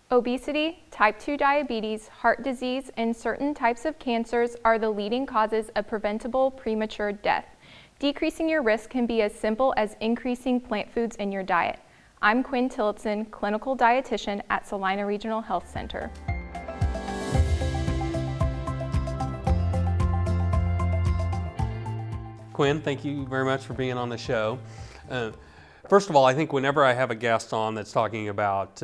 Obesity, type 2 diabetes, heart disease, and certain types of cancers are the leading causes of preventable premature death. Decreasing your risk can be as simple as increasing plant foods in your diet. I'm Quin Tillotson, Clinical Dietitian at Salina Regional Health Center. Quin, thank you very much for being on the show. First of all, I think whenever I have a guest on that's talking about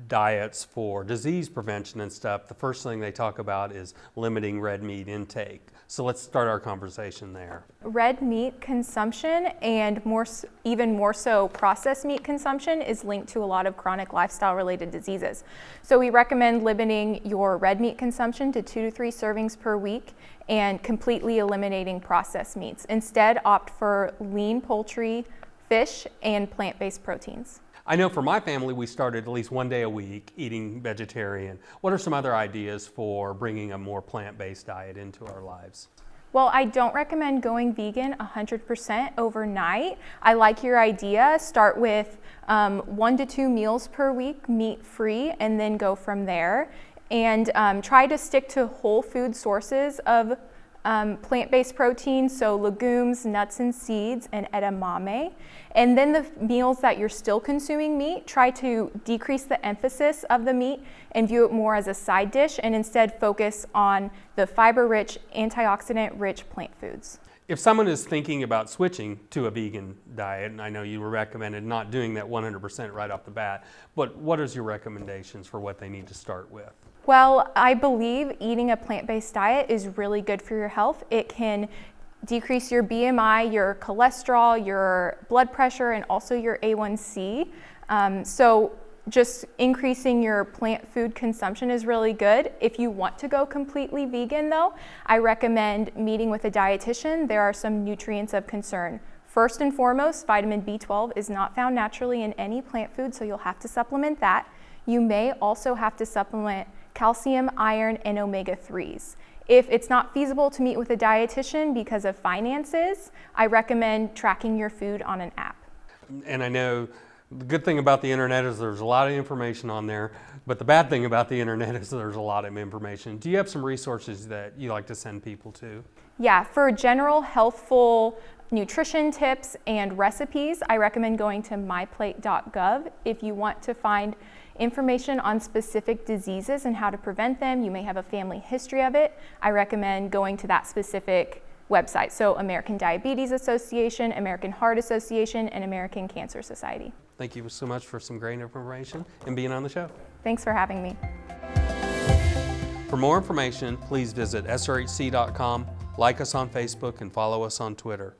diets for disease prevention and stuff, the first thing they talk about is limiting red meat intake. So let's start our conversation there. Red meat consumption, and even more so processed meat consumption, is linked to a lot of chronic lifestyle-related diseases. So we recommend limiting your red meat consumption to 2 to 3 servings per week and completely eliminating processed meats. Instead, opt for lean poultry, fish, and plant-based proteins. I know for my family, we started at least one day a week eating vegetarian. What are some other ideas for bringing a more plant-based diet into our lives? Well, I don't recommend going vegan 100% overnight. I like your idea. Start with 1 to 2 meals per week, meat-free, and then go from there. And try to stick to whole food sources of plant-based protein, so legumes, nuts and seeds, and edamame. And then the meals that you're still consuming meat, try to decrease the emphasis of the meat and view it more as a side dish, and instead focus on the fiber-rich, antioxidant-rich plant foods. If someone is thinking about switching to a vegan diet, and I know you recommended not doing that 100% right off the bat, but what is your recommendations for what they need to start with? Well, I believe eating a plant-based diet is really good for your health. It can decrease your BMI, your cholesterol, your blood pressure, and also your A1C. So just increasing your plant food consumption is really good. If you want to go completely vegan though, I recommend meeting with a dietitian. There are some nutrients of concern. First and foremost, vitamin B12 is not found naturally in any plant food, so you'll have to supplement that. You may also have to supplement calcium, iron, and omega-3s. If it's not feasible to meet with a dietitian because of finances, I recommend tracking your food on an app. And I know the good thing about the internet is there's a lot of information on there, but the bad thing about the internet is there's a lot of information. Do you have some resources that you like to send people to? Yeah, for general healthful nutrition tips and recipes, I recommend going to myplate.gov. If you want to find information on specific diseases and how to prevent them, you may have a family history of it, I recommend going to that specific website. So American Diabetes Association, American Heart Association, and American Cancer Society. Thank you so much for some great information and being on the show. Thanks for having me. For more information, please visit srhc.com, like us on Facebook, and follow us on Twitter.